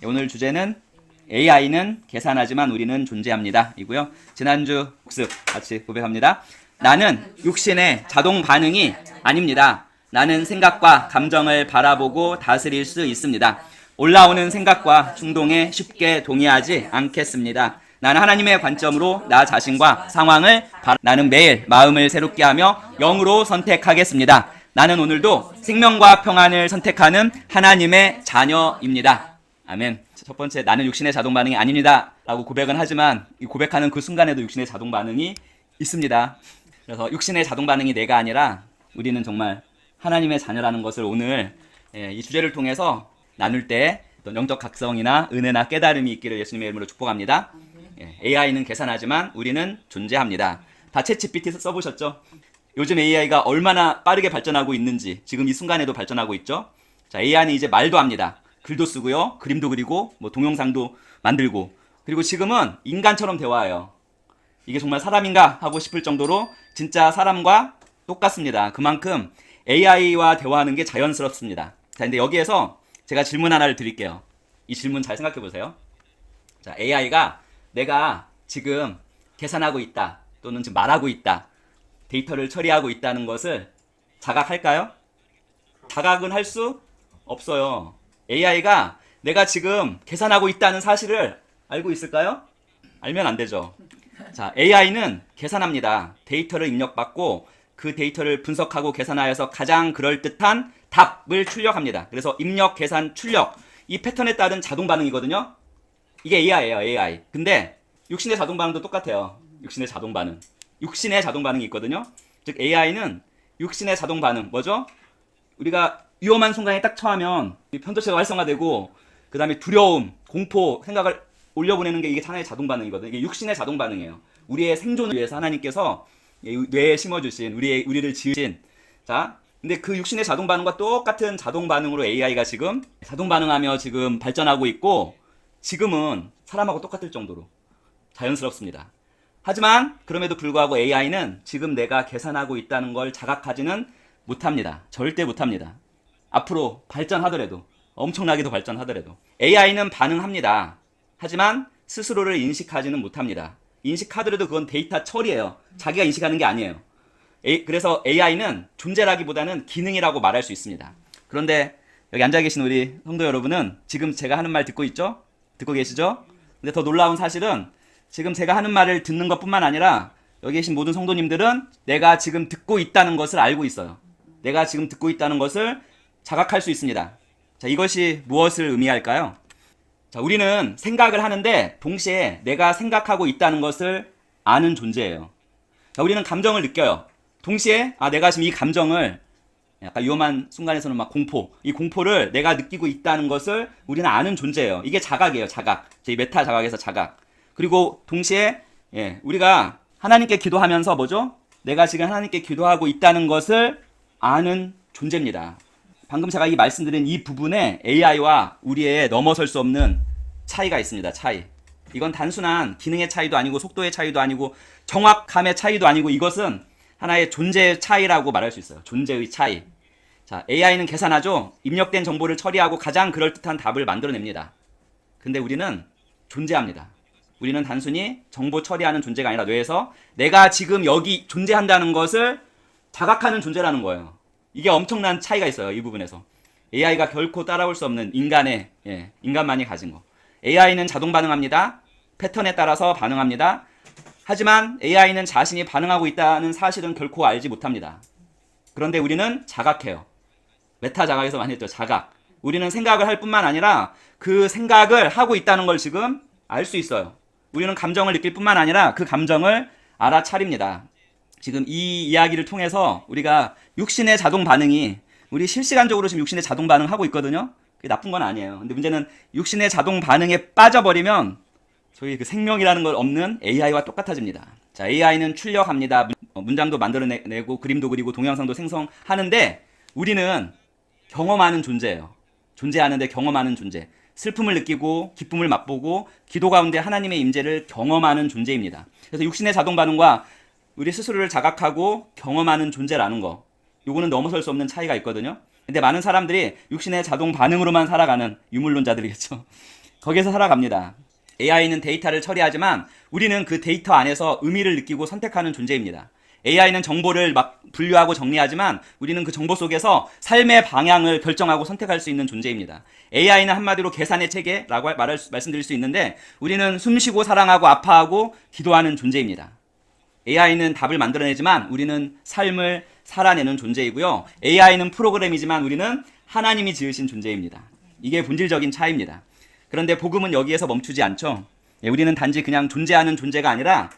오늘 주제는 AI는 계산하지만 우리는 존재합니다 이고요. 지난주 복습 같이 고백합니다. 나는 육신의 자동 반응이 아닙니다. 나는 생각과 감정을 바라보고 다스릴 수 있습니다. 올라오는 생각과 충동에 쉽게 동의하지 않겠습니다. 나는 하나님의 관점으로 나 자신과 상황을 나는 매일 마음을 새롭게 하며 영으로 선택하겠습니다. 나는 오늘도 생명과 평안을 선택하는 하나님의 자녀입니다. 아멘. 첫 번째, 나는 육신의 자동 반응이 아닙니다 라고 고백은 하지만 이 고백하는 그 순간에도 육신의 자동 반응이 있습니다. 그래서 육신의 자동 반응이 내가 아니라 우리는 정말 하나님의 자녀라는 것을 오늘 이 주제를 통해서 나눌 때 어떤 영적 각성이나 은혜나 깨달음이 있기를 예수님의 이름으로 축복합니다. AI는 계산하지만 우리는 존재합니다. 다 챗GPT 써보셨죠? 요즘 AI가 얼마나 빠르게 발전하고 있는지 지금 이 순간에도 발전하고 있죠. 자, AI는 이제 말도 합니다. 글도 쓰고요, 그림도 그리고 뭐 동영상도 만들고, 그리고 지금은 인간처럼 대화해요. 이게 정말 사람인가 하고 싶을 정도로 진짜 사람과 똑같습니다. 그만큼 AI와 대화하는 게 자연스럽습니다. 자, 근데 여기에서 제가 질문 하나를 드릴게요. 이 질문 잘 생각해 보세요. 자, AI가 내가 지금 계산하고 있다 또는 지금 말하고 있다, 데이터를 처리하고 있다는 것을 자각할까요? 자각은 할 수 없어요. AI가 내가 지금 계산하고 있다는 사실을 알고 있을까요? 알면 안 되죠. 자, AI는 계산합니다. 데이터를 입력받고 그 데이터를 분석하고 계산하여서 가장 그럴듯한 답을 출력합니다. 그래서 입력, 계산, 출력, 이 패턴에 따른 자동 반응이거든요. 이게 AI예요, AI. 근데 육신의 자동 반응도 똑같아요. 육신의 자동 반응. 육신의 자동 반응이 있거든요. 즉 AI는 육신의 자동 반응, 뭐죠? 우리가 위험한 순간에 딱 처하면 편도체가 활성화되고 그 다음에 두려움, 공포, 생각을 올려보내는 게 이게 하나의 자동 반응이거든요. 이게 육신의 자동 반응이에요. 우리의 생존을 위해서 하나님께서 뇌에 심어주신, 우리를 지으신. 자, 근데 그 육신의 자동 반응과 똑같은 자동 반응으로 AI가 지금 자동 반응하며 지금 발전하고 있고, 지금은 사람하고 똑같을 정도로 자연스럽습니다. 하지만 그럼에도 불구하고 AI는 지금 내가 계산하고 있다는 걸 자각하지는 못합니다. 절대 못합니다. 앞으로 발전하더라도, 엄청나게도 발전하더라도 AI는 반응합니다. 하지만 스스로를 인식하지는 못합니다. 인식하더라도 그건 데이터 처리예요. 자기가 인식하는 게 아니에요. 그래서 AI는 존재라기보다는 기능이라고 말할 수 있습니다. 그런데 여기 앉아 계신 우리 성도 여러분은 지금 제가 하는 말 듣고 있죠? 듣고 계시죠? 근데 더 놀라운 사실은 지금 제가 하는 말을 듣는 것뿐만 아니라 여기 계신 모든 성도님들은 내가 지금 듣고 있다는 것을 알고 있어요. 내가 지금 듣고 있다는 것을 자각할 수 있습니다. 자, 이것이 무엇을 의미할까요? 자, 우리는 생각을 하는데 동시에 내가 생각하고 있다는 것을 아는 존재예요. 자, 우리는 감정을 느껴요. 동시에 내가 지금 이 감정을, 약간 위험한 순간에서는 막 이 공포를 내가 느끼고 있다는 것을 우리는 아는 존재예요. 이게 자각이에요, 자각. 이 메타 자각에서 자각. 그리고 동시에 우리가 하나님께 기도하면서 뭐죠? 내가 지금 하나님께 기도하고 있다는 것을 아는 존재입니다. 방금 제가 이 말씀드린 이 부분에 AI와 우리의 넘어설 수 없는 차이가 있습니다. 차이. 이건 단순한 기능의 차이도 아니고 속도의 차이도 아니고 정확함의 차이도 아니고 이것은 하나의 존재의 차이라고 말할 수 있어요. 존재의 차이. 자, AI는 계산하죠. 입력된 정보를 처리하고 가장 그럴듯한 답을 만들어냅니다. 근데 우리는 존재합니다. 우리는 단순히 정보 처리하는 존재가 아니라 뇌에서 내가 지금 여기 존재한다는 것을 자각하는 존재라는 거예요. 이게 엄청난 차이가 있어요. 이 부분에서. AI가 결코 따라올 수 없는 인간만이 가진 거. AI는 자동 반응합니다. 패턴에 따라서 반응합니다. 하지만 AI는 자신이 반응하고 있다는 사실은 결코 알지 못합니다. 그런데 우리는 자각해요. 메타 자각에서 많이 했죠. 자각. 우리는 생각을 할 뿐만 아니라 그 생각을 하고 있다는 걸 지금 알 수 있어요. 우리는 감정을 느낄 뿐만 아니라 그 감정을 알아차립니다. 지금 이 이야기를 통해서 우리가 육신의 자동 반응이, 우리 실시간적으로 지금 육신의 자동 반응하고 있거든요. 그게 나쁜 건 아니에요. 근데 문제는 육신의 자동 반응에 빠져버리면 저희 그 생명이라는 걸 없는 AI와 똑같아집니다. 자, AI는 출력합니다. 문장도 만들어내고 그림도 그리고 동영상도 생성하는데 우리는 경험하는 존재예요. 존재하는데 경험하는 존재. 슬픔을 느끼고 기쁨을 맛보고 기도 가운데 하나님의 임재를 경험하는 존재입니다. 그래서 육신의 자동 반응과 우리 스스로를 자각하고 경험하는 존재라는 거, 요거는 넘어설 수 없는 차이가 있거든요. 근데 많은 사람들이 육신의 자동 반응으로만 살아가는 유물론자들이겠죠. 거기에서 살아갑니다. AI는 데이터를 처리하지만 우리는 그 데이터 안에서 의미를 느끼고 선택하는 존재입니다. AI는 정보를 막 분류하고 정리하지만 우리는 그 정보 속에서 삶의 방향을 결정하고 선택할 수 있는 존재입니다. AI는 한마디로 계산의 체계라고 말씀드릴 수 있는데 우리는 숨쉬고 사랑하고 아파하고 기도하는 존재입니다. AI는 답을 만들어내지만 우리는 삶을 살아내는 존재이고요. AI는 프로그램이지만 우리는 하나님이 지으신 존재입니다. 이게 본질적인 차이입니다. 그런데 복음은 여기에서 멈추지 않죠. 우리는 단지 그냥 존재하는 존재가 아니라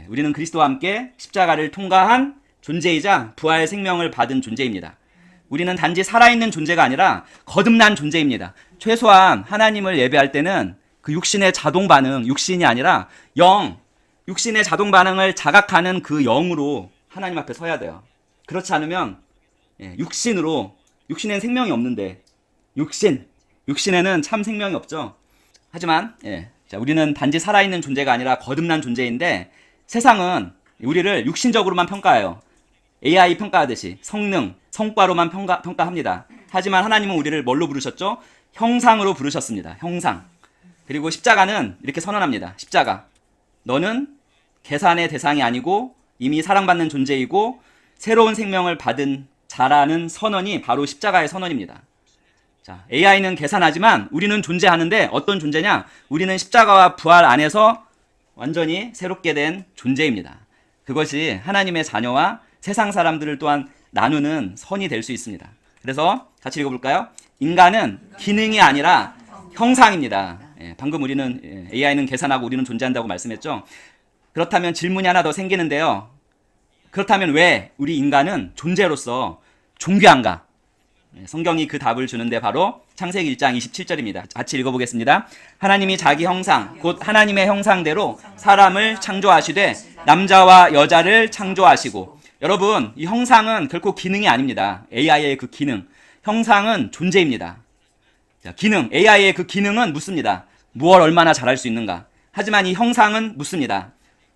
우리는 그리스도와 함께 십자가를 통과한 존재이자 부활 생명을 받은 존재입니다. 우리는 단지 살아있는 존재가 아니라 거듭난 존재입니다. 최소한 하나님을 예배할 때는 그 육신의 자동 반응, 육신이 아니라 육신의 자동 반응을 자각하는 그 영으로 하나님 앞에 서야 돼요. 그렇지 않으면 육신에는 생명이 없는데 육신에는 참 생명이 없죠. 하지만 우리는 단지 살아있는 존재가 아니라 거듭난 존재인데 세상은 우리를 육신적으로만 평가해요. AI 평가하듯이 성능, 성과로만 평가합니다. 하지만 하나님은 우리를 뭘로 부르셨죠? 형상으로 부르셨습니다. 형상. 그리고 십자가는 이렇게 선언합니다. 십자가. 너는 계산의 대상이 아니고 이미 사랑받는 존재이고 새로운 생명을 받은 자라는 선언이 바로 십자가의 선언입니다. 자, AI는 계산하지만 우리는 존재하는데 어떤 존재냐? 우리는 십자가와 부활 안에서 완전히 새롭게 된 존재입니다. 그것이 하나님의 자녀와 세상 사람들을 또한 나누는 선이 될 수 있습니다. 그래서 같이 읽어볼까요? 인간은 기능이 아니라 형상입니다. 방금 우리는 AI는 계산하고 우리는 존재한다고 말씀했죠. 그렇다면 질문이 하나 더 생기는데요. 그렇다면 왜 우리 인간은 존재로서 존귀한가? 성경이 그 답을 주는데 바로 창세기 1장 27절입니다. 같이 읽어보겠습니다. 하나님이 자기 형상, 곧 하나님의 형상대로 사람을 창조하시되 남자와 여자를 창조하시고. 여러분, 이 형상은 결코 기능이 아닙니다. AI의 그 기능. 형상은 존재입니다. 자, 기능, AI의 그 기능은 묻습니다. 무엇을 얼마나 잘할 수 있는가? 하지만 이 형상은 묻습니다.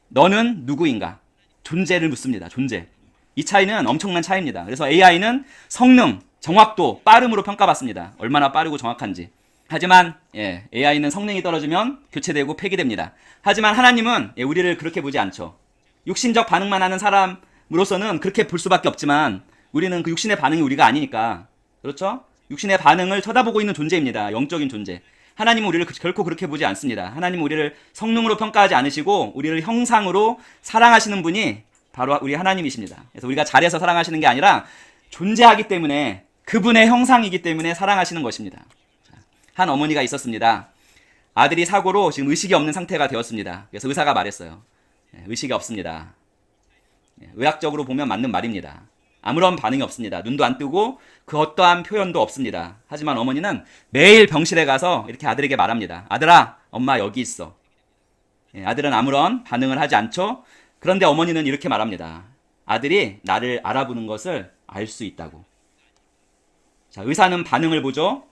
너는 누구인가? 존재를 묻습니다. 존재. 이 차이는 엄청난 차이입니다. 그래서 AI는 성능, 정확도, 빠름으로 평가받습니다. 얼마나 빠르고 정확한지. 하지만 AI는 성능이 떨어지면 교체되고 폐기됩니다. 하지만 하나님은 우리를 그렇게 보지 않죠. 육신적 반응만 하는 사람으로서는 그렇게 볼 수밖에 없지만 우리는 그 육신의 반응이 우리가 아니니까. 그렇죠? 육신의 반응을 쳐다보고 있는 존재입니다. 영적인 존재. 하나님은 우리를 결코 그렇게 보지 않습니다. 하나님은 우리를 성능으로 평가하지 않으시고 우리를 형상으로 사랑하시는 분이 바로 우리 하나님이십니다. 그래서 우리가 잘해서 사랑하시는 게 아니라 존재하기 때문에 그분의 형상이기 때문에 사랑하시는 것입니다. 한 어머니가 있었습니다. 아들이 사고로 지금 의식이 없는 상태가 되었습니다. 그래서 의사가 말했어요. 의식이 없습니다. 의학적으로 보면 맞는 말입니다. 아무런 반응이 없습니다. 눈도 안 뜨고 그 어떠한 표현도 없습니다. 하지만 어머니는 매일 병실에 가서 이렇게 아들에게 말합니다. 아들아, 엄마 여기 있어. 아들은 아무런 반응을 하지 않죠. 그런데 어머니는 이렇게 말합니다. 아들이 나를 알아보는 것을 알 수 있다고. 자, 의사는 반응을 보죠.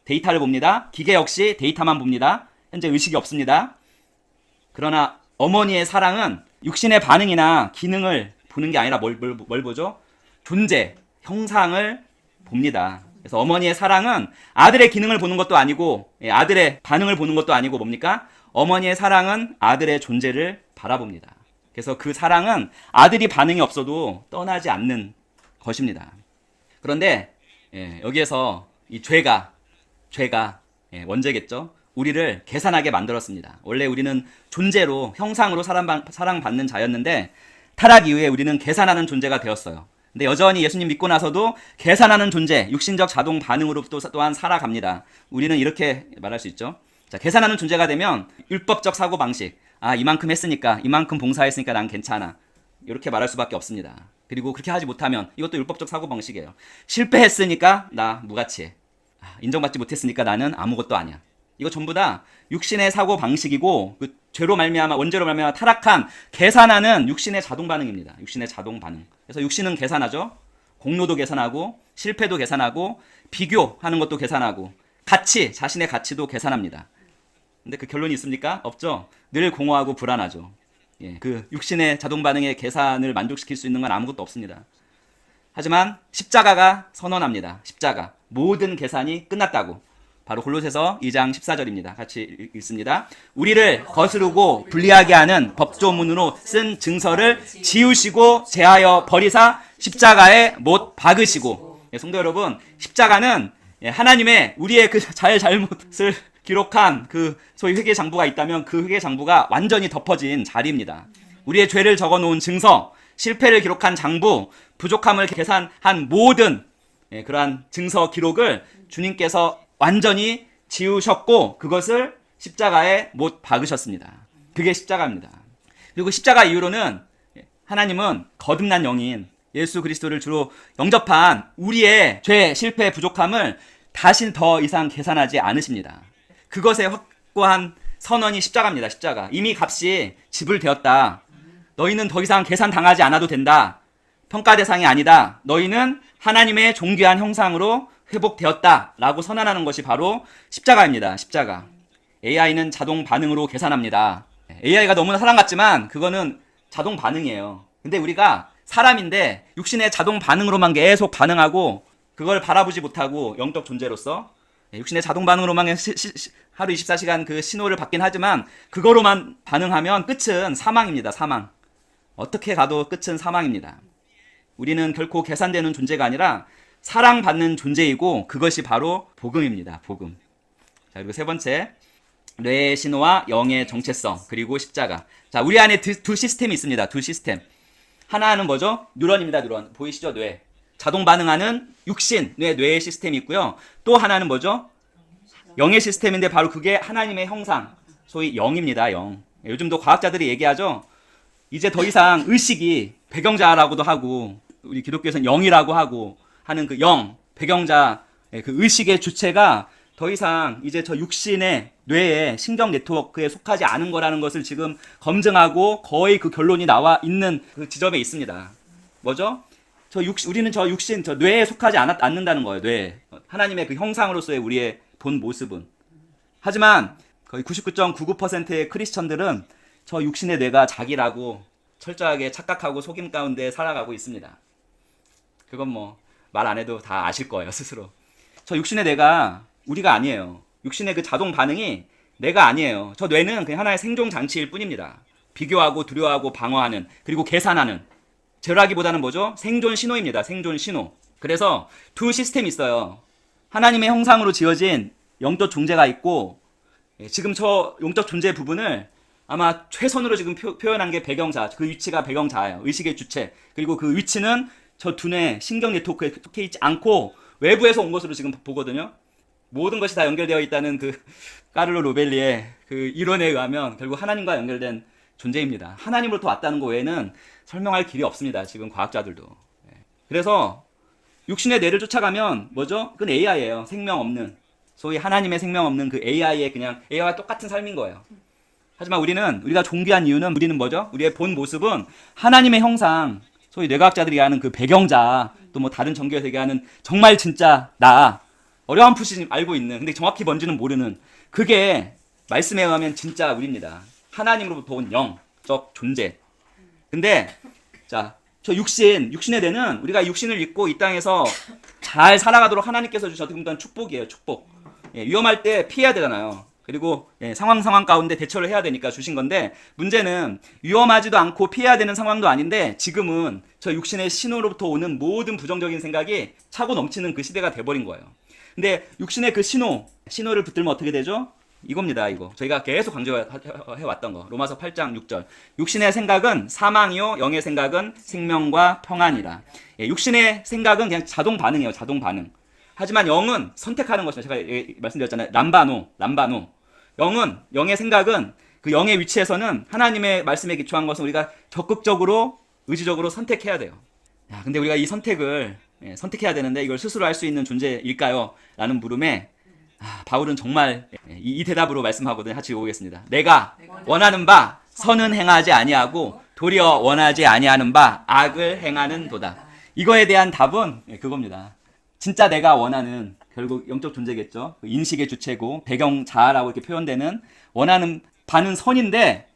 데이터를 봅니다. 기계 역시 데이터만 봅니다. 현재 의식이 없습니다. 그러나 어머니의 사랑은 육신의 반응이나 기능을 보는 게 아니라 뭘 보죠? 존재, 형상을 봅니다. 그래서 어머니의 사랑은 아들의 기능을 보는 것도 아니고 아들의 반응을 보는 것도 아니고 뭡니까? 어머니의 사랑은 아들의 존재를 바라봅니다. 그래서 그 사랑은 아들이 반응이 없어도 떠나지 않는 것입니다. 그런데 여기에서 이 죄가 원죄겠죠. 우리를 계산하게 만들었습니다. 원래 우리는 존재로 형상으로 사랑받는 자였는데 타락 이후에 우리는 계산하는 존재가 되었어요. 근데 여전히 예수님 믿고 나서도 계산하는 존재, 육신적 자동 반응으로 또한 살아갑니다. 우리는 이렇게 말할 수 있죠. 자, 계산하는 존재가 되면 율법적 사고방식, 이만큼 했으니까, 이만큼 봉사했으니까 난 괜찮아, 이렇게 말할 수밖에 없습니다. 그리고 그렇게 하지 못하면 이것도 율법적 사고방식이에요. 실패했으니까 나 무가치해. 인정받지 못했으니까 나는 아무것도 아니야. 이거 전부 다 육신의 사고방식이고 그 죄로 말미암아, 원죄로 말미암아 타락한 계산하는 육신의 자동 반응입니다. 육신의 자동 반응. 그래서 육신은 계산하죠. 공로도 계산하고 실패도 계산하고 비교하는 것도 계산하고 가치, 자신의 가치도 계산합니다. 근데 그 결론이 있습니까? 없죠. 늘 공허하고 불안하죠. 그 육신의 자동 반응의 계산을 만족시킬 수 있는 건 아무것도 없습니다. 하지만 십자가가 선언합니다. 십자가. 모든 계산이 끝났다고. 바로 골로새서 2장 14절입니다. 같이 읽습니다. 우리를 거스르고 불리하게 하는 법조문으로 쓴 증서를 지우시고 제하여 버리사 십자가에 못 박으시고. 성도 여러분, 십자가는 하나님의 우리의 그 잘못을 기록한 그 소위 회개 장부가 있다면 그 회개 장부가 완전히 덮어진 자리입니다. 우리의 죄를 적어놓은 증서, 실패를 기록한 장부, 부족함을 계산한 모든 그러한 증서 기록을 주님께서 완전히 지우셨고 그것을 십자가에 못 박으셨습니다. 그게 십자가입니다. 그리고 십자가 이후로는 하나님은 거듭난 영인 예수 그리스도를 주로 영접한 우리의 죄, 실패, 부족함을 다시 더 이상 계산하지 않으십니다. 그것에 확고한 선언이 십자가입니다. 십자가. 이미 값이 지불되었다. 너희는 더 이상 계산당하지 않아도 된다. 평가 대상이 아니다. 너희는 하나님의 존귀한 형상으로 회복되었다. 라고 선언하는 것이 바로 십자가입니다. 십자가. AI는 자동 반응으로 계산합니다. AI가 너무나 사람 같지만 그거는 자동 반응이에요. 근데 우리가 사람인데 육신의 자동 반응으로만 계속 반응하고 그걸 바라보지 못하고 영적 존재로서 육신의 자동 반응으로만 하루 24시간 그 신호를 받긴 하지만 그거로만 반응하면 끝은 사망입니다. 사망. 어떻게 가도 끝은 사망입니다. 우리는 결코 계산되는 존재가 아니라 사랑받는 존재이고 그것이 바로 복음입니다. 복음. 자, 그리고 세 번째, 뇌의 신호와 영의 정체성, 그리고 십자가. 자, 우리 안에 두 시스템이 있습니다. 두 시스템. 하나는 뭐죠? 뉴런입니다. 뉴런. 보이시죠? 뇌. 자동 반응하는 육신, 뇌의 시스템이 있고요. 또 하나는 뭐죠? 영의 시스템인데 바로 그게 하나님의 형상, 소위 영입니다. 영. 요즘도 과학자들이 얘기하죠. 이제 더 이상 의식이 배경자라고도 하고 우리 기독교에서는 영이라고 하고 하는 그 영, 배경자, 그 의식의 주체가 더 이상 이제 저 육신의 뇌의 신경 네트워크에 속하지 않은 거라는 것을 지금 검증하고 거의 그 결론이 나와 있는 그 지점에 있습니다. 뭐죠? 우리는 저 육신, 저 뇌에 속하지 않는다는 거예요. 뇌. 하나님의 그 형상으로서의 우리의 본 모습은. 하지만 거의 99.99%의 크리스천들은 저 육신의 뇌가 자기라고 철저하게 착각하고 속임 가운데 살아가고 있습니다. 그건 뭐 말 안 해도 다 아실 거예요, 스스로. 저 육신의 뇌가 우리가 아니에요. 육신의 그 자동 반응이 내가 아니에요. 저 뇌는 그냥 하나의 생존 장치일 뿐입니다. 비교하고 두려워하고 방어하는, 그리고 계산하는. 제라기보다는 뭐죠? 생존 신호입니다. 생존 신호. 그래서 두 시스템이 있어요. 하나님의 형상으로 지어진 영적 존재가 있고, 지금 저 영적 존재 부분을 아마 최선으로 지금 표현한 게 배경자. 그 위치가 배경자예요. 의식의 주체. 그리고 그 위치는 저 두뇌 신경 네트워크에 속해 있지 않고 외부에서 온 것으로 지금 보거든요. 모든 것이 다 연결되어 있다는 그 까를로 로벨리의 그 이론에 의하면 결국 하나님과 연결된 존재입니다. 하나님으로부터 왔다는 거 외에는 설명할 길이 없습니다. 지금 과학자들도. 그래서 육신의 뇌를 쫓아가면 뭐죠? 그건 AI예요. 생명 없는. 소위 하나님의 생명 없는 그 AI의 그냥 AI와 똑같은 삶인 거예요. 하지만 우리가 존귀한 이유는 우리는 뭐죠? 우리의 본 모습은 하나님의 형상, 소위 뇌과학자들이 하는 그 배경자, 또 뭐 다른 종교에서 얘기하는 정말 진짜 나, 어렴풋이 알고 있는, 근데 정확히 뭔지는 모르는, 그게 말씀에 의하면 진짜 우리입니다. 하나님으로부터 온 영적 존재. 근데 자, 저 육신의 뇌는 우리가 육신을 입고 이 땅에서 잘 살아가도록 하나님께서 주신 어떻게 보면 축복이에요. 축복. 위험할 때 피해야 되잖아요. 그리고 상황 가운데 대처를 해야 되니까 주신 건데, 문제는 위험하지도 않고 피해야 되는 상황도 아닌데 지금은 저 육신의 신호로부터 오는 모든 부정적인 생각이 차고 넘치는 그 시대가 돼버린 거예요. 근데 육신의 그 신호를 붙들면 어떻게 되죠? 이겁니다. 이거 저희가 계속 강조해왔던 거. 로마서 8장 6절. 육신의 생각은 사망이요, 영의 생각은 생명과 평안이라. 육신의 생각은 그냥 자동 반응이에요. 자동 반응. 하지만 영은 선택하는 것입니다. 제가 말씀드렸잖아요. 람바노. 영의 생각은 그 영의 위치에서는 하나님의 말씀에 기초한 것은 우리가 적극적으로 의지적으로 선택해야 돼요. 근데 우리가 이 선택을 선택해야 되는데 이걸 스스로 할 수 있는 존재일까요? 라는 물음에 바울은 정말 이 대답으로 말씀하거든요. 같이 보겠습니다. 내가 원하는 바 선은 행하지 아니하고 도리어 원하지 아니하는 바 악을 행하는 도다. 이거에 대한 답은 그겁니다. 진짜 내가 원하는, 결국 영적 존재겠죠. 인식의 주체고 배경자라고 이렇게 표현되는 원하는 바는 선인데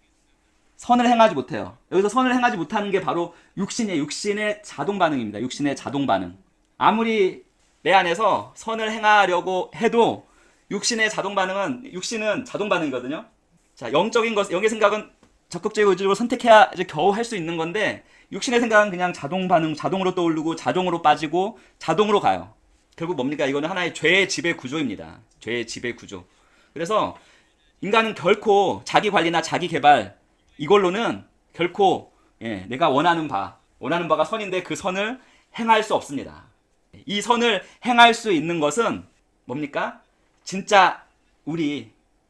선을 행하지 못해요. 여기서 선을 행하지 못하는 게 바로 육신의 자동 반응입니다. 육신의 자동 반응. 아무리 내 안에서 선을 행하려고 해도 육신의 자동 반응은 육신은 자동 반응이거든요. 자, 영적인 것, 영의 생각은 적극적이고 의지적으로 선택해야 이제 겨우 할 수 있는 건데 육신의 생각은 그냥 자동 반응, 자동으로 떠오르고 자동으로 빠지고 자동으로 가요. 결국 뭡니까? 이거는 하나의 죄의 지배 구조입니다. 죄의 지배 구조. 그래서 인간은 결코 자기 관리나 자기 개발 이걸로는 결코 내가 원하는 바가 선인데 그 선을 행할 수 없습니다. 이 선을 행할 수 있는 것은 뭡니까? 진짜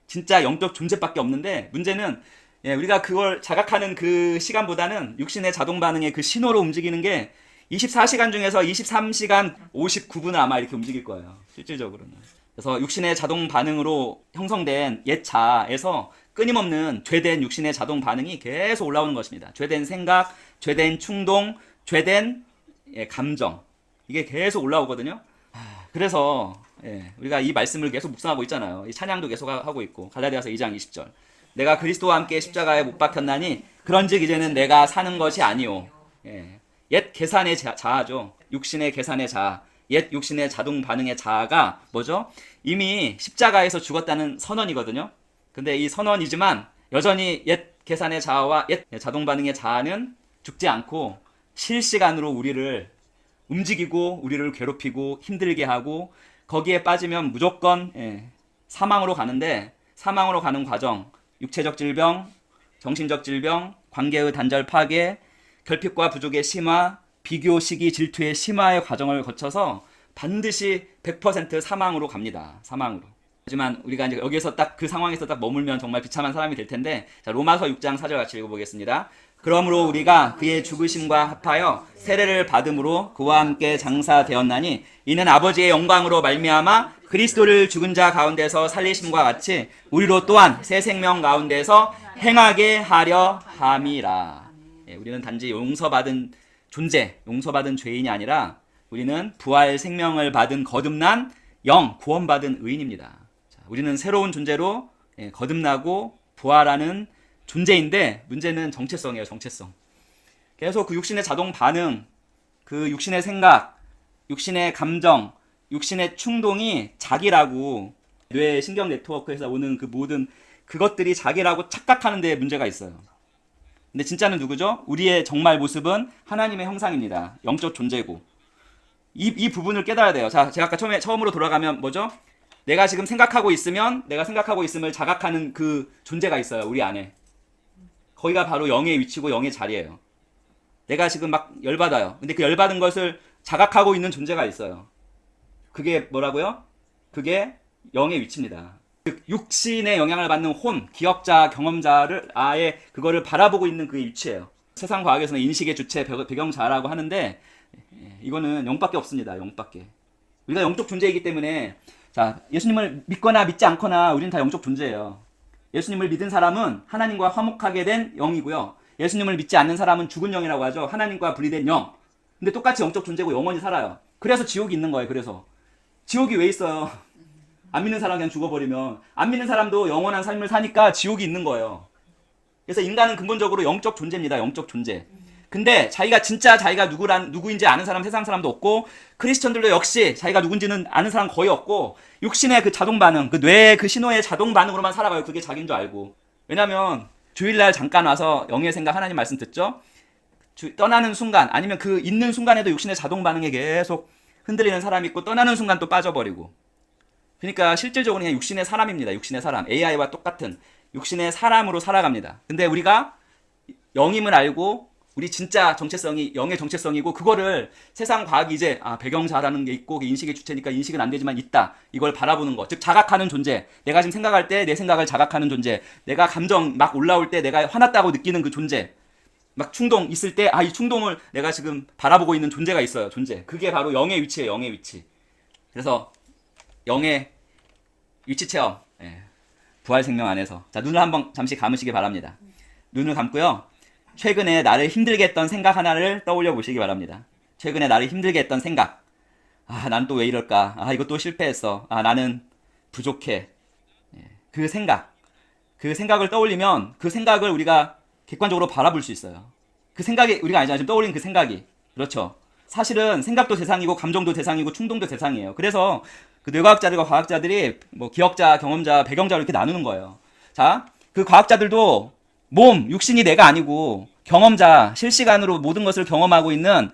영적 존재밖에 없는데 문제는 우리가 그걸 자각하는 그 시간보다는 육신의 자동 반응의 그 신호로 움직이는 게 24시간 중에서 23시간 59분을 아마 이렇게 움직일 거예요. 실질적으로는. 그래서 육신의 자동 반응으로 형성된 옛 자아에서 끊임없는 죄된 육신의 자동 반응이 계속 올라오는 것입니다. 죄된 생각, 죄된 충동, 죄된 감정. 이게 계속 올라오거든요. 그래서 우리가 이 말씀을 계속 묵상하고 있잖아요. 이 찬양도 계속 하고 있고 갈라디아서 2장 20절. 내가 그리스도와 함께 십자가에 못 박혔나니 그런즉 이제는 내가 사는 것이 아니오. 옛 계산의 자아죠. 육신의 계산의 자아. 옛 육신의 자동 반응의 자아가 뭐죠? 이미 십자가에서 죽었다는 선언이거든요. 근데 이 선언이지만 여전히 옛 계산의 자아와 옛 자동 반응의 자아는 죽지 않고 실시간으로 우리를 움직이고 우리를 괴롭히고 힘들게 하고 거기에 빠지면 무조건 사망으로 가는데 사망으로 가는 과정, 육체적 질병, 정신적 질병, 관계의 단절 파괴, 결핍과 부족의 심화, 비교, 시기, 질투의 심화의 과정을 거쳐서 반드시 100% 사망으로 갑니다. 사망으로. 하지만 우리가 이제 여기에서 딱 그 상황에서 딱 머물면 정말 비참한 사람이 될 텐데, 자, 로마서 6장 4절 같이 읽어보겠습니다. 그러므로 우리가 그의 죽으심과 합하여 세례를 받음으로 그와 함께 장사되었나니 이는 아버지의 영광으로 말미암아 그리스도를 죽은 자 가운데서 살리심과 같이 우리로 또한 새 생명 가운데서 행하게 하려 함이라. 우리는 단지 용서받은 존재, 용서받은 죄인이 아니라 우리는 부활 생명을 받은 거듭난 영, 구원받은 의인입니다. 자, 우리는 새로운 존재로 거듭나고 부활하는 존재인데 문제는 정체성이에요. 정체성. 계속 그 육신의 자동 반응, 그 육신의 생각, 육신의 감정, 육신의 충동이 자기라고 뇌 신경 네트워크에서 오는 그 모든 그것들이 자기라고 착각하는 데에 문제가 있어요. 근데 진짜는 누구죠? 우리의 정말 모습은 하나님의 형상입니다. 영적 존재고. 이 부분을 깨달아야 돼요. 자, 제가 아까 처음으로 돌아가면 뭐죠? 내가 지금 생각하고 있으면 내가 생각하고 있음을 자각하는 그 존재가 있어요. 우리 안에. 거기가 바로 영의 위치고 영의 자리예요. 내가 지금 막 열받아요. 근데 그 열받은 것을 자각하고 있는 존재가 있어요. 그게 뭐라고요? 그게 영의 위치입니다. 즉 육신의 영향을 받는 혼, 기억자, 경험자를 아예 그거를 바라보고 있는 그 위치예요. 세상 과학에서는 인식의 주체, 배경자라고 하는데 이거는 영밖에 없습니다. 영밖에. 우리가 영적 존재이기 때문에 자, 예수님을 믿거나 믿지 않거나 우리는 다 영적 존재예요. 예수님을 믿은 사람은 하나님과 화목하게 된 영이고요. 예수님을 믿지 않는 사람은 죽은 영이라고 하죠. 하나님과 분리된 영. 근데 똑같이 영적 존재고 영원히 살아요. 그래서 지옥이 있는 거예요. 그래서 지옥이 왜 있어요? 안 믿는 사람 그냥 죽어버리면 안 믿는 사람도 영원한 삶을 사니까 지옥이 있는 거예요. 그래서 인간은 근본적으로 영적 존재입니다. 영적 존재. 근데 자기가 누구인지 아는 사람 세상 사람도 없고 크리스천들도 역시 자기가 누군지는 아는 사람 거의 없고 육신의 그 자동 반응, 그 뇌의 그 신호의 자동 반응으로만 살아가요. 그게 자기인 줄 알고. 왜냐면 주일날 잠깐 와서 영의 생각 하나님 말씀 듣죠? 떠나는 순간 아니면 그 있는 순간에도 육신의 자동 반응에 계속 흔들리는 사람이 있고 떠나는 순간 또 빠져버리고. 그러니까 실질적으로 그냥 육신의 사람입니다. 육신의 사람. AI와 똑같은 육신의 사람으로 살아갑니다. 근데 우리가 영임을 알고 우리 진짜 정체성이 영의 정체성이고 그거를 세상 과학이 이제 배경자라는 게 있고 인식의 주체니까 인식은 안 되지만 있다. 이걸 바라보는 것. 즉 자각하는 존재. 내가 지금 생각할 때 내 생각을 자각하는 존재. 내가 감정 막 올라올 때 내가 화났다고 느끼는 그 존재. 막 충동 있을 때 이 충동을 내가 지금 바라보고 있는 존재가 있어요. 존재. 그게 바로 영의 위치예요. 영의 위치. 그래서 영의 위치 체험. 부활 생명 안에서. 자, 눈을 한번 잠시 감으시기 바랍니다. 눈을 감고요. 최근에 나를 힘들게 했던 생각 하나를 떠올려 보시기 바랍니다. 최근에 나를 힘들게 했던 생각. 난 또 왜 이럴까? 이거 또 실패했어. 나는 부족해. 그 생각을 떠올리면 그 생각을 우리가 객관적으로 바라볼 수 있어요. 그 생각이 우리가 아니잖아요. 지금 떠올린 그 생각이. 그렇죠. 사실은 생각도 대상이고 감정도 대상이고 충동도 대상이에요. 그래서 그 뇌과학자들과 과학자들이 뭐 기억자, 경험자, 배경자로 이렇게 나누는 거예요. 자, 그 과학자들도 몸, 육신이 내가 아니고 경험자, 실시간으로 모든 것을 경험하고 있는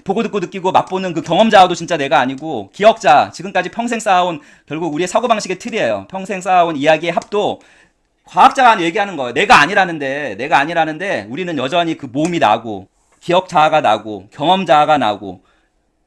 보고 듣고 느끼고 맛보는 그 경험자도 진짜 내가 아니고 기억자, 지금까지 평생 쌓아온 결국 우리의 사고방식의 틀이에요. 평생 쌓아온 이야기의 합도 과학자가 얘기하는 거예요. 내가 아니라는데 우리는 여전히 그 몸이 나고 기억자가 나고 경험자가 나고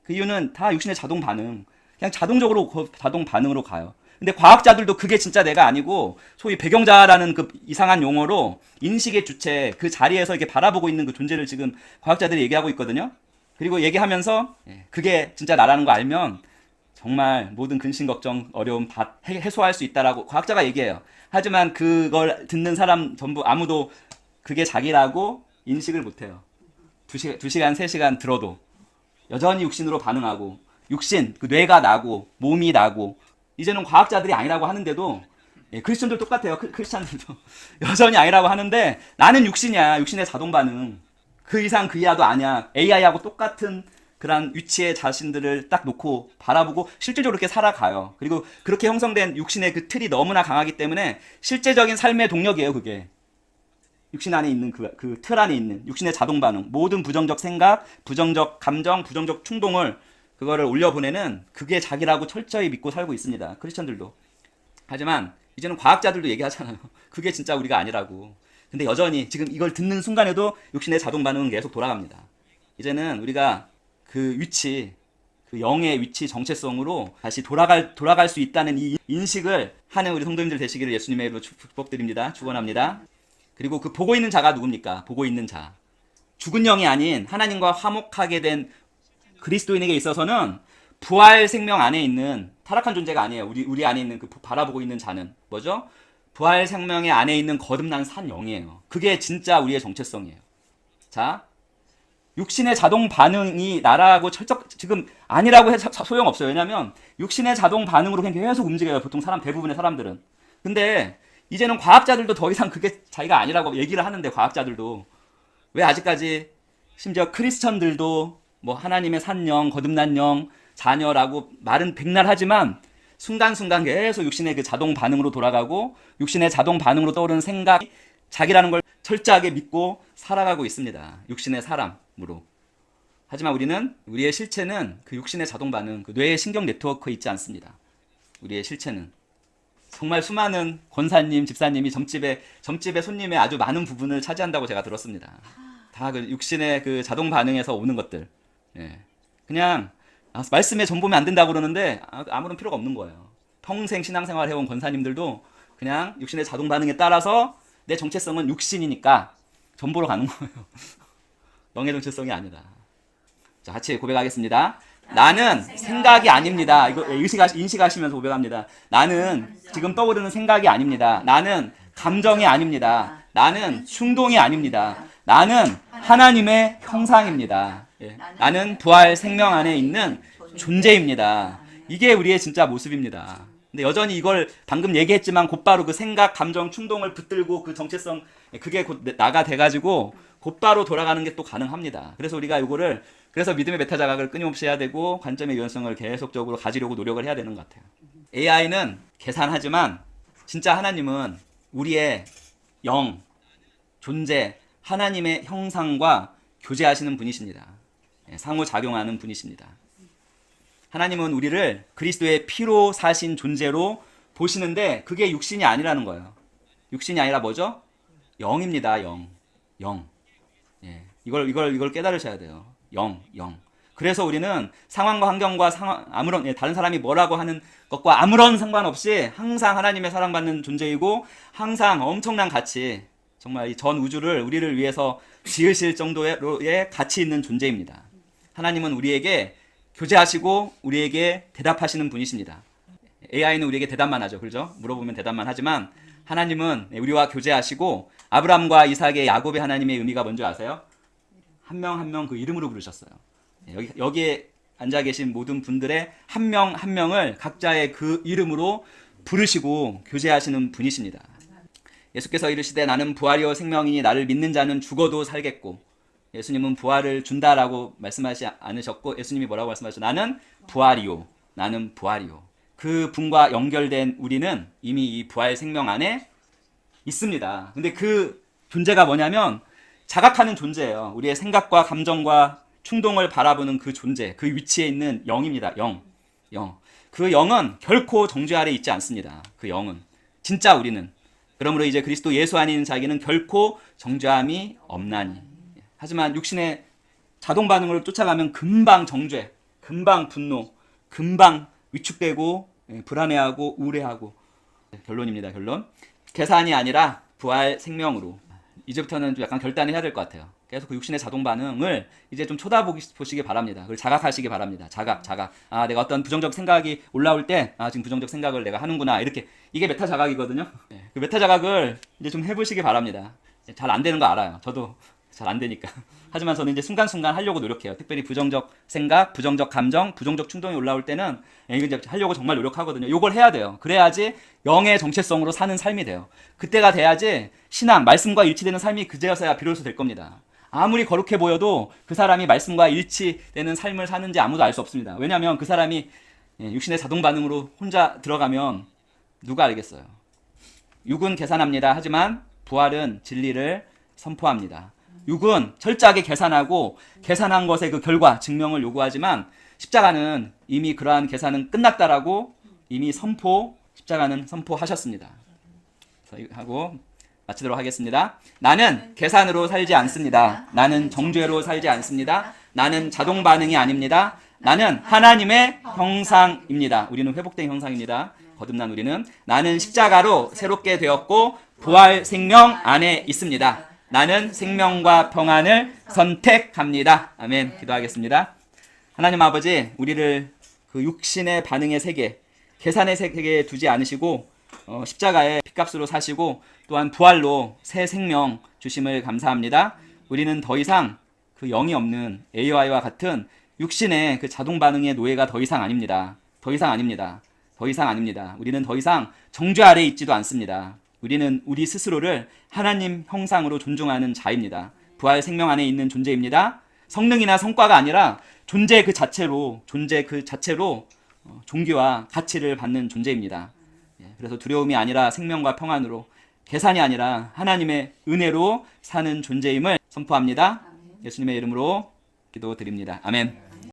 그 이유는 다 육신의 자동 반응. 그냥 자동적으로 자동 반응으로 가요. 근데 과학자들도 그게 진짜 내가 아니고 소위 배경자라는 그 이상한 용어로 인식의 주체 그 자리에서 이렇게 바라보고 있는 그 존재를 지금 과학자들이 얘기하고 있거든요. 그리고 얘기하면서 그게 진짜 나라는 거 알면 정말 모든 근심 걱정 어려움 다 해소할 수 있다라고 과학자가 얘기해요. 하지만 그걸 듣는 사람 전부 아무도 그게 자기라고 인식을 못해요. 2시간 3시간 들어도 여전히 육신으로 반응하고 육신, 그 뇌가 나고 몸이 나고 이제는 과학자들이 아니라고 하는데도 크리스천들 똑같아요. 크리스천들도 여전히 아니라고 하는데 나는 육신이야. 육신의 자동 반응. 그 이상 그 이하도 아니야. AI하고 똑같은 그런 위치에 자신들을 딱 놓고 바라보고 실질적으로 그렇게 살아가요. 그리고 그렇게 형성된 육신의 그 틀이 너무나 강하기 때문에 실제적인 삶의 동력이에요. 그게 육신 안에 있는 그 틀 안에 있는 육신의 자동 반응, 모든 부정적 생각, 부정적 감정, 부정적 충동을 그거를 올려보내는 그게 자기라고 철저히 믿고 살고 있습니다. 크리스천들도. 하지만 이제는 과학자들도 얘기하잖아요. 그게 진짜 우리가 아니라고. 근데 여전히 지금 이걸 듣는 순간에도 육신의 자동 반응은 계속 돌아갑니다. 이제는 우리가 그 위치, 그 영의 위치 정체성으로 다시 돌아갈 수 있다는 이 인식을 하는 우리 성도님들 되시기를 예수님의 이름으로 축복드립니다. 축원합니다. 그리고 그 보고 있는 자가 누굽니까? 보고 있는 자. 죽은 영이 아닌 하나님과 화목하게 된 그리스도인에게 있어서는 부활 생명 안에 있는 타락한 존재가 아니에요. 우리 안에 있는 그 바라보고 있는 자는 뭐죠? 부활 생명의 안에 있는 거듭난 산 영이에요. 그게 진짜 우리의 정체성이에요. 자, 육신의 자동 반응이 나라고 지금 아니라고 해서 소용없어요. 왜냐면 육신의 자동 반응으로 그냥 계속 움직여요. 보통 대부분의 사람들은. 근데 이제는 과학자들도 더 이상 그게 자기가 아니라고 얘기를 하는데 과학자들도 왜 아직까지 심지어 크리스천들도 뭐 하나님의 산 영, 거듭난 영, 자녀라고 말은 백날 하지만 순간순간 계속 육신의 그 자동 반응으로 돌아가고 육신의 자동 반응으로 떠오르는 생각이 자기라는 걸 철저하게 믿고 살아가고 있습니다. 육신의 사람으로. 하지만 우리의 실체는 그 육신의 자동 반응, 그 뇌의 신경 네트워크에 있지 않습니다. 우리의 실체는 정말 수많은 권사님, 집사님이 점집의 손님의 아주 많은 부분을 차지한다고 제가 들었습니다. 다 그 육신의 그 자동 반응에서 오는 것들. 예. 그냥 말씀에 전보면 안 된다고 그러는데 아무런 필요가 없는 거예요. 평생 신앙생활 해온 권사님들도 그냥 육신의 자동 반응에 따라서 내 정체성은 육신이니까 전보로 가는 거예요. 영의 정체성이 아니다. 자, 같이 고백하겠습니다. 나는 생각이 아닙니다. 이거 인식하시면서 고백합니다. 나는 지금 떠오르는 생각이 아닙니다. 나는 감정이 아닙니다. 나는 충동이 아닙니다. 나는 하나님의 형상입니다. 예. 나는 부활 생명 안에 있는 존재입니다. 이게 우리의 진짜 모습입니다. 근데 여전히 이걸 방금 얘기했지만 곧바로 그 생각, 감정, 충동을 붙들고 그 정체성, 그게 곧 나가 돼가지고 곧바로 돌아가는 게 또 가능합니다. 그래서 우리가 이거를 그래서 믿음의 메타 자각을 끊임없이 해야 되고 관점의 유연성을 계속적으로 가지려고 노력을 해야 되는 것 같아요. AI는 계산하지만 진짜 하나님은 우리의 영, 존재, 하나님의 형상과 교제하시는 분이십니다. 상호작용하는 분이십니다. 하나님은 우리를 그리스도의 피로 사신 존재로 보시는데 그게 육신이 아니라는 거예요. 육신이 아니라 뭐죠? 영입니다. 영. 예. 이걸 깨달으셔야 돼요. 영. 그래서 우리는 상황과 환경과 아무런 다른 사람이 뭐라고 하는 것과 아무런 상관없이 항상 하나님의 사랑받는 존재이고 항상 엄청난 가치, 정말 이 전 우주를 우리를 위해서 지으실 정도의 가치 있는 존재입니다. 하나님은 우리에게 교제하시고 우리에게 대답하시는 분이십니다. AI는 우리에게 대답만 하죠. 그렇죠? 물어보면 대답만 하지만 하나님은 우리와 교제하시고 아브라함과 이삭의 야곱의 하나님의 의미가 뭔지 아세요? 한 명 한 명 그 이름으로 부르셨어요. 여기에 앉아 계신 모든 분들의 한 명 한 명을 각자의 그 이름으로 부르시고 교제하시는 분이십니다. 예수께서 이르시되 나는 부활이요 생명이니 나를 믿는 자는 죽어도 살겠고 예수님은 부활을 준다라고 말씀하지 않으셨고 예수님이 뭐라고 말씀하셨죠? 나는 부활이요. 나는 부활이요. 그 분과 연결된 우리는 이미 이 부활 생명 안에 있습니다. 근데 그 존재가 뭐냐면 자각하는 존재예요. 우리의 생각과 감정과 충동을 바라보는 그 존재, 그 위치에 있는 영입니다. 영. 그 영은 결코 정죄 아래 있지 않습니다. 그 영은. 진짜 우리는. 그러므로 이제 그리스도 예수 안에 있는 자에게는 결코 정죄함이 없나니. 하지만 육신의 자동 반응을 쫓아가면 금방 정죄, 금방 분노, 금방 위축되고 불안해하고 우울해하고. 결론입니다. 결론. 계산이 아니라 부활 생명으로. 이제부터는 좀 약간 결단을 해야 될 것 같아요. 계속 그 육신의 자동 반응을 이제 좀 쳐다보시기 바랍니다. 그걸 자각하시기 바랍니다. 자각. 아, 내가 어떤 부정적 생각이 올라올 때, 아, 지금 부정적 생각을 내가 하는구나. 이렇게. 이게 메타 자각이거든요. 그 메타 자각을 이제 좀 해보시기 바랍니다. 잘 안 되는 거 알아요. 저도 잘 안 되니까. 하지만 저는 이제 순간순간 하려고 노력해요. 특별히 부정적 생각, 부정적 감정, 부정적 충동이 올라올 때는 이제 하려고 정말 노력하거든요. 요걸 해야 돼요. 그래야지 영의 정체성으로 사는 삶이 돼요. 그때가 돼야지 신앙, 말씀과 일치되는 삶이 그제서야 비로소 될 겁니다. 아무리 거룩해 보여도 그 사람이 말씀과 일치되는 삶을 사는지 아무도 알 수 없습니다. 왜냐하면 그 사람이 육신의 자동 반응으로 혼자 들어가면 누가 알겠어요. 육은 계산합니다. 하지만 부활은 진리를 선포합니다. 육은 철저하게 계산하고 계산한 것의 그 결과, 증명을 요구하지만 십자가는 이미 그러한 계산은 끝났다라고 이미 십자가는 선포하셨습니다. 하고 마치도록 하겠습니다. 나는 계산으로 살지 않습니다. 나는 정죄로 살지 않습니다. 나는 자동 반응이 아닙니다. 나는 하나님의 형상입니다. 우리는 회복된 형상입니다. 거듭난 우리는. 나는 십자가로 새롭게 되었고 부활 생명 안에 있습니다. 나는 생명과 평안을 선택합니다. 아멘. 기도하겠습니다. 하나님 아버지, 우리를 그 육신의 반응의 세계, 계산의 세계에 두지 않으시고 십자가의 핏값으로 사시고 또한 부활로 새 생명 주심을 감사합니다. 우리는 더 이상 그 영이 없는 AI와 같은 육신의 그 자동 반응의 노예가 더 이상 아닙니다. 더 이상 아닙니다. 우리는 더 이상 정죄 아래 있지도 않습니다. 우리는 우리 스스로를 하나님 형상으로 존중하는 자입니다. 부활 생명 안에 있는 존재입니다. 성능이나 성과가 아니라 존재 그 자체로 존귀와 가치를 받는 존재입니다. 그래서 두려움이 아니라 생명과 평안으로, 계산이 아니라 하나님의 은혜로 사는 존재임을 선포합니다. 예수님의 이름으로 기도드립니다. 아멘.